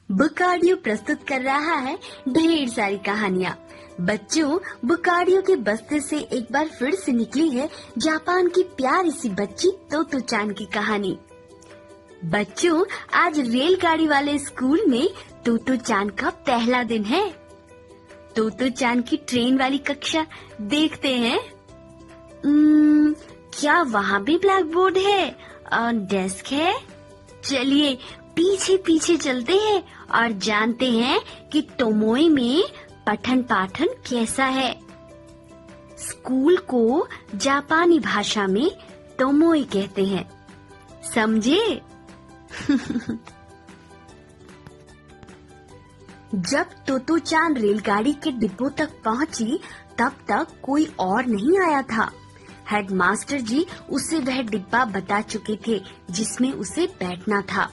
Book audio प्रस्तुत कर रहा है ढेर सारी कहानियाँ। बच्चों, बुक ऑडियो के बस्ते से एक बार फिर से निकली है जापान की प्यारी सी बच्ची तोतो चान की कहानी। बच्चों, आज रेलगाड़ी वाले स्कूल में तोतो चान का पहला दिन है। तोतो चान की ट्रेन वाली कक्षा देखते हैं। क्या वहाँ भी ब्लैक बोर्ड है और डेस्क है? चलिए पीछे पीछे चलते हैं और जानते हैं कि टोमोई में पठन पाठन कैसा है। स्कूल को जापानी भाषा में टोमोई कहते हैं, समझे? जब तोतो चान रेलगाड़ी के डिब्बों तक पहुंची, तब तक कोई और नहीं आया था। हेडमास्टर जी उसे वह डिब्बा बता चुके थे जिसमें उसे बैठना था।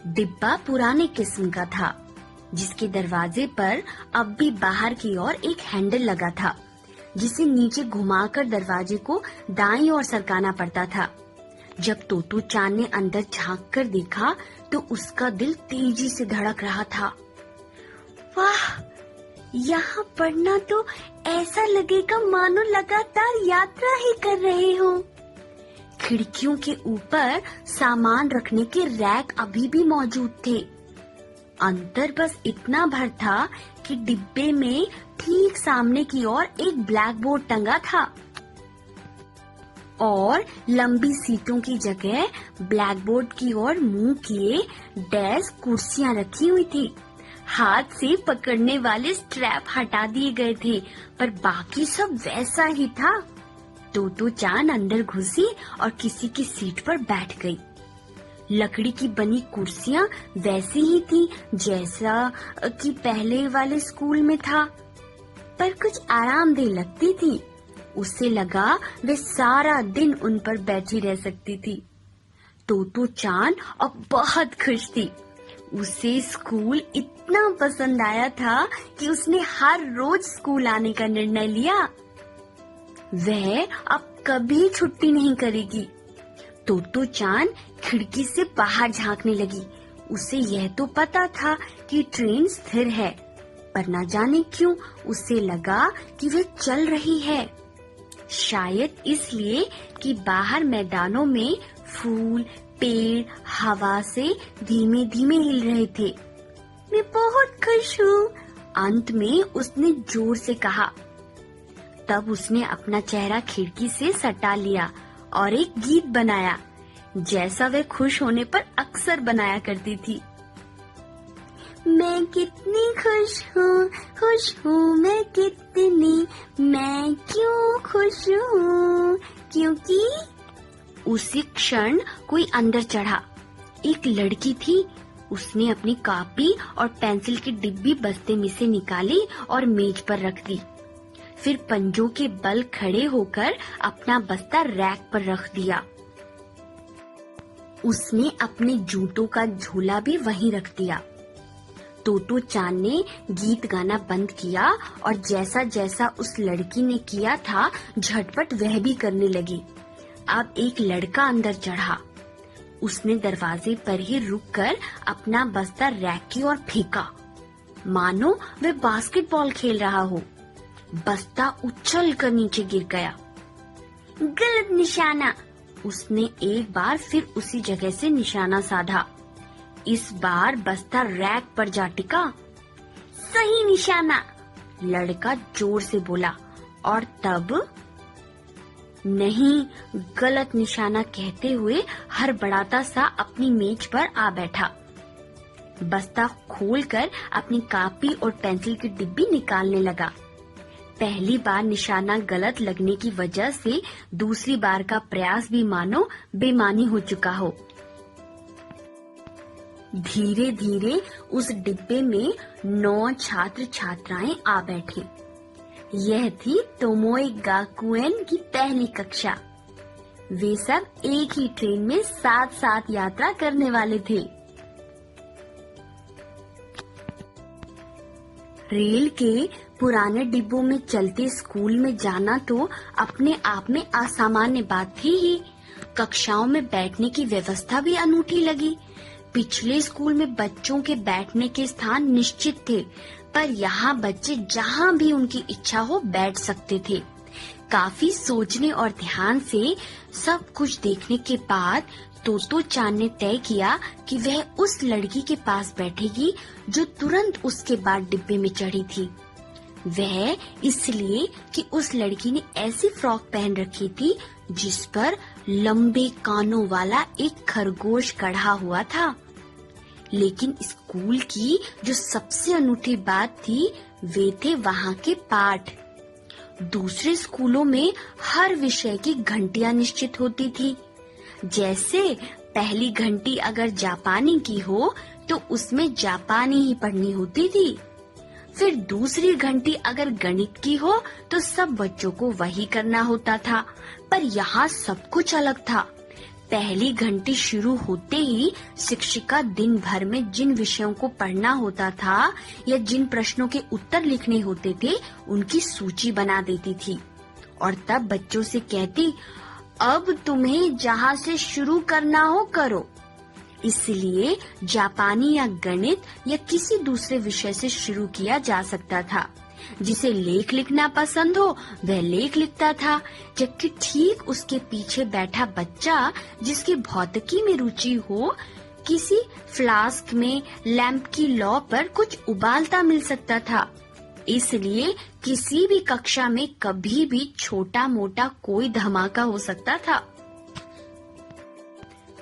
डिब्बा पुराने किस्म का था, जिसके दरवाजे पर अब भी बाहर की ओर एक हैंडल लगा था, जिसे नीचे घुमाकर दरवाजे को दाईं ओर सरकाना पड़ता था। जब तोतो चान ने अंदर झांक कर देखा तो उसका दिल तेजी से धड़क रहा था। वाह, यहाँ पढ़ना तो ऐसा लगेगा मानो लगातार यात्रा ही कर रहे हो। खिड़कियों के ऊपर सामान रखने के रैक अभी भी मौजूद थे। अंतर बस इतना भर था कि डिब्बे में ठीक सामने की ओर एक ब्लैक बोर्ड टंगा था और लंबी सीटों की जगह ब्लैक बोर्ड की ओर मुंह किए डेस्क कुर्सियां रखी हुई थी। हाथ से पकड़ने वाले स्ट्रैप हटा दिए गए थे, पर बाकी सब वैसा ही था। तोतो चान अंदर घुसी और किसी की सीट पर बैठ गई। लकड़ी की बनी कुर्सियां वैसी ही थी जैसा कि पहले वाले स्कूल में था, पर कुछ आरामदेह लगती थी। उससे लगा वे सारा दिन उन पर बैठी रह सकती थी। तोतो चान अब बहुत खुश थी। उसे स्कूल इतना पसंद आया था कि उसने हर रोज स्कूल आने का निर्णय लिया। वह अब कभी छुट्टी नहीं करेगी। तोतो चान खिड़की से बाहर झांकने लगी। उसे यह तो पता था कि ट्रेन स्थिर है, पर न जाने क्यों उसे लगा कि वह चल रही है। शायद इसलिए कि बाहर मैदानों में फूल पेड़ हवा से धीमे धीमे हिल रहे थे। मैं बहुत खुश हूँ, अंत में उसने जोर से कहा। तब उसने अपना चेहरा खिड़की से सटा लिया और एक गीत बनाया, जैसा वह खुश होने पर अक्सर बनाया करती थी। मैं कितनी खुश हूँ मैं कितनी, मैं क्यों खुश हूँ, क्योंकि उसी क्षण कोई अंदर चढ़ा। एक लड़की थी। उसने अपनी कॉपी और पेंसिल की डिब्बी बस्ते में से निकाली और मेज पर रख दी। फिर पंजों के बल खड़े होकर अपना बस्ता रैक पर रख दिया। उसने अपने जूतों का झोला भी वहीं रख दिया। तोतो चान ने गीत गाना बंद किया और जैसा जैसा उस लड़की ने किया था, झटपट वह भी करने लगी। अब एक लड़का अंदर चढ़ा। उसने दरवाजे पर ही रुककर अपना बस्ता रैक की ओर फेंका, मानो वह बास्केटबॉल खेल रहा हो। बस्ता उछल कर नीचे गिर गया। गलत निशाना। उसने एक बार फिर उसी जगह से निशाना साधा। इस बार बस्ता रैक पर जा टिका। सही निशाना, लड़का जोर से बोला, और तब नहीं, गलत निशाना कहते हुए हड़बड़ाता सा अपनी मेज पर आ बैठा। बस्ता खोलकर अपनी कॉपी और पेंसिल की डिब्बी निकालने लगा। पहली बार निशाना गलत लगने की वजह से दूसरी बार का प्रयास भी मानो बेमानी हो चुका हो। धीरे धीरे उस डिब्बे में 9 छात्र छात्राएं आ बैठे। यह थी टोमोई गाकुएन की पहली कक्षा। वे सब एक ही ट्रेन में साथ साथ यात्रा करने वाले थे। रेल के पुराने डिब्बों में चलते स्कूल में जाना तो अपने आप में असामान्य बात थी ही। कक्षाओं में बैठने की व्यवस्था भी अनूठी लगी। पिछले स्कूल में बच्चों के बैठने के स्थान निश्चित थे, पर यहाँ बच्चे जहाँ भी उनकी इच्छा हो बैठ सकते थे। काफी सोचने और ध्यान से सब कुछ देखने के बाद तोतो चान ने तय किया कि वह उस लड़की के पास बैठेगी जो तुरंत उसके बाद डिब्बे में चढ़ी थी। वह इसलिए कि उस लड़की ने ऐसी फ्रॉक पहन रखी थी जिस पर लंबे कानों वाला एक खरगोश कढ़ा हुआ था। लेकिन स्कूल की जो सबसे अनूठी बात थी वे थे वहाँ के पाठ। दूसरे स्कूलों में हर विषय की घंटियां निश्चित होती थी। जैसे पहली घंटी अगर जापानी की हो तो उसमें जापानी ही पढ़नी होती थी। फिर दूसरी घंटी अगर गणित की हो तो सब बच्चों को वही करना होता था, पर यहाँ सब कुछ अलग था। पहली घंटी शुरू होते ही शिक्षिका दिन भर में जिन विषयों को पढ़ना होता था या जिन प्रश्नों के उत्तर लिखने होते थे उनकी सूची बना देती थी और तब बच्चों से कहती, अब तुम्हें जहाँ से शुरू करना हो करो। इसलिए जापानी या गणित या किसी दूसरे विषय से शुरू किया जा सकता था। जिसे लेख लिखना पसंद हो वह लेख लिखता था, जबकि ठीक उसके पीछे बैठा बच्चा जिसकी भौतिकी में रुचि हो किसी फ्लास्क में लैंप की लौ पर कुछ उबालता मिल सकता था। इसलिए किसी भी कक्षा में कभी भी छोटा मोटा कोई धमाका हो सकता था।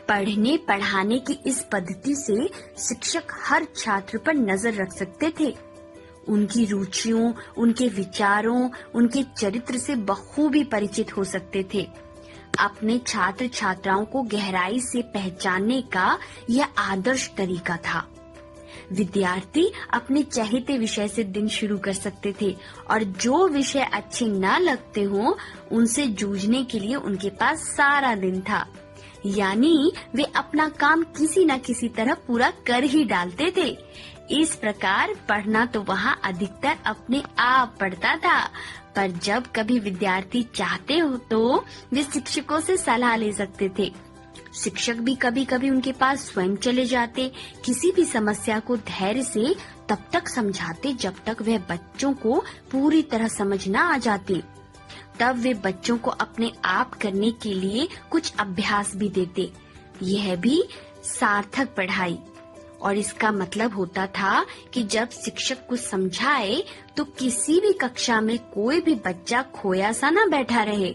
पढ़ने पढ़ाने की इस पद्धति से शिक्षक हर छात्र पर नजर रख सकते थे। उनकी रुचियों, उनके विचारों, उनके चरित्र से बखूबी परिचित हो सकते थे। अपने छात्र छात्राओं को गहराई से पहचानने का यह आदर्श तरीका था। विद्यार्थी अपने चाहते विषय से दिन शुरू कर सकते थे और जो विषय अच्छे न लगते हों उनसे जूझने के लिए उनके पास सारा दिन था। यानी वे अपना काम किसी न किसी तरह पूरा कर ही डालते थे। इस प्रकार पढ़ना तो वहाँ अधिकतर अपने आप पढ़ता था, पर जब कभी विद्यार्थी चाहते हो तो वे शिक्षकों से सलाह ले सकते थे। शिक्षक भी कभी कभी उनके पास स्वयं चले जाते, किसी भी समस्या को धैर्य से तब तक समझाते जब तक वह बच्चों को पूरी तरह समझ न आ जाती। तब वे बच्चों को अपने आप करने के लिए कुछ अभ्यास भी देते। यह भी सार्थक पढ़ाई और इसका मतलब होता था कि जब शिक्षक कुछ समझाए तो किसी भी कक्षा में कोई भी बच्चा खोया सा न बैठा रहे।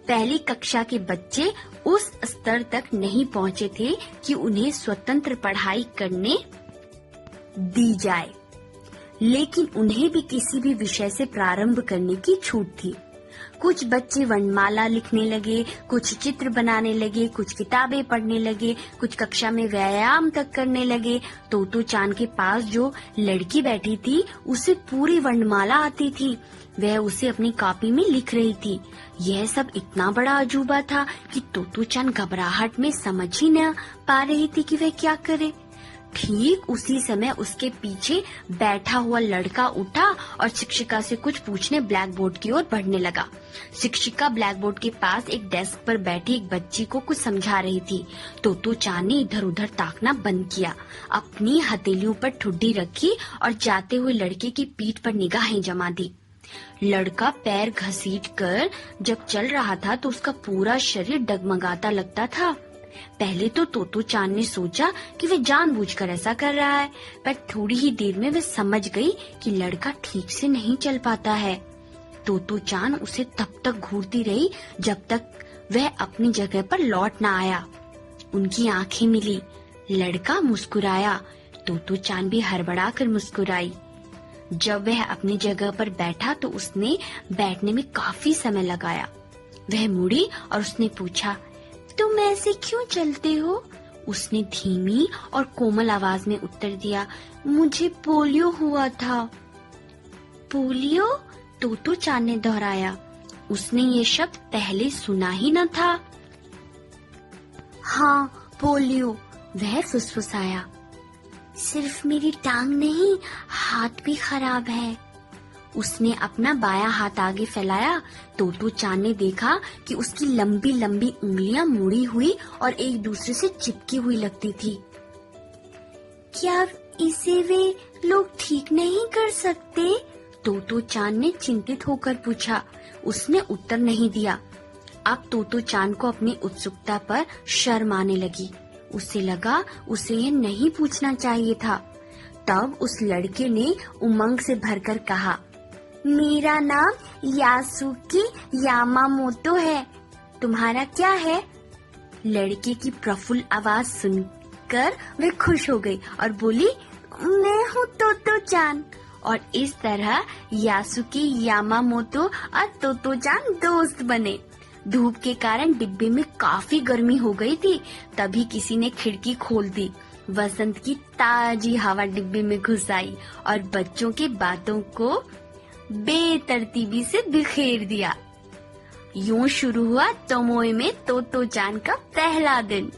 पहली कक्षा के बच्चे उस स्तर तक नहीं पहुँचे थे कि उन्हें स्वतंत्र पढ़ाई करने दी जाए, लेकिन उन्हें भी किसी भी विषय से प्रारंभ करने की छूट थी। कुछ बच्चे वर्णमाला लिखने लगे, कुछ चित्र बनाने लगे, कुछ किताबें पढ़ने लगे, कुछ कक्षा में व्यायाम तक करने लगे। तोतो चान के पास जो लड़की बैठी थी उसे पूरी वर्णमाला आती थी। वह उसे अपनी कॉपी में लिख रही थी। यह सब इतना बड़ा अजूबा था कि तोतो चान घबराहट में समझ ही न पा रही थी कि वह क्या करे। ठीक उसी समय उसके पीछे बैठा हुआ लड़का उठा और शिक्षिका से कुछ पूछने ब्लैक बोर्ड की ओर बढ़ने लगा। शिक्षिका ब्लैक बोर्ड के पास एक डेस्क पर बैठी एक बच्ची को कुछ समझा रही थी। तोतो चान ने इधर उधर ताकना बंद किया, अपनी हथेलियों पर ठुड्डी रखी और जाते हुए लड़के की पीठ पर निगाहें जमा दी। लड़का पैर घसीटकर जब चल रहा था तो उसका पूरा शरीर डगमगाता लगता था। पहले तो तोतो चान ने सोचा कि वह जानबूझकर ऐसा कर रहा है, पर थोड़ी ही देर में वह समझ गई कि लड़का ठीक से नहीं चल पाता है। तोतो चान उसे तब तक घूरती रही जब तक वह अपनी जगह पर लौट न आया। उनकी आंखें मिली, लड़का मुस्कुराया, तोतो चान भी हड़बड़ाकर मुस्कुराई। जब वह अपनी जगह पर बैठा तो उसने बैठने में काफी समय लगाया। वह मुड़ी और उसने पूछा, तुम ऐसे क्यों चलते हो? उसने धीमी और कोमल आवाज में उत्तर दिया, मुझे पोलियो हुआ था। पोलियो? तोतो चान ने दोहराया। उसने ये शब्द पहले सुना ही न था। हाँ, पोलियो, वह फुसफुसाया। सिर्फ मेरी टांग नहीं, हाथ भी खराब है। उसने अपना बायां हाथ आगे फैलाया। तोतो चान ने देखा कि उसकी लंबी लंबी उंगलियां मुड़ी हुई और एक दूसरे से चिपकी हुई लगती थी। क्या इसे वे लोग ठीक नहीं कर सकते? तोतो चान ने चिंतित होकर पूछा। उसने उत्तर नहीं दिया। अब तोतो चान को अपनी उत्सुकता पर शर्म आने लगी। उसे लगा उसे ये नहीं पूछना चाहिए था। तब उस लड़के ने उमंग से भरकर कहा, मेरा नाम यासुकी यामामोतो है। तुम्हारा क्या है? लड़के की प्रफुल्ल आवाज सुनकर वे खुश हो गई और बोली, मैं हूँ तोतो चान। और इस तरह यासुकी यामामोतो और तोतो चान दोस्त बने। धूप के कारण डिब्बे में काफी गर्मी हो गई थी। तभी किसी ने खिड़की खोल दी। वसंत की ताजी हवा डिब्बे में घुस आई और बच्चों के बातों को बेतरतीबी से बिखेर दिया। यूं शुरू हुआ तोमोए में तोतो चान का पहला दिन।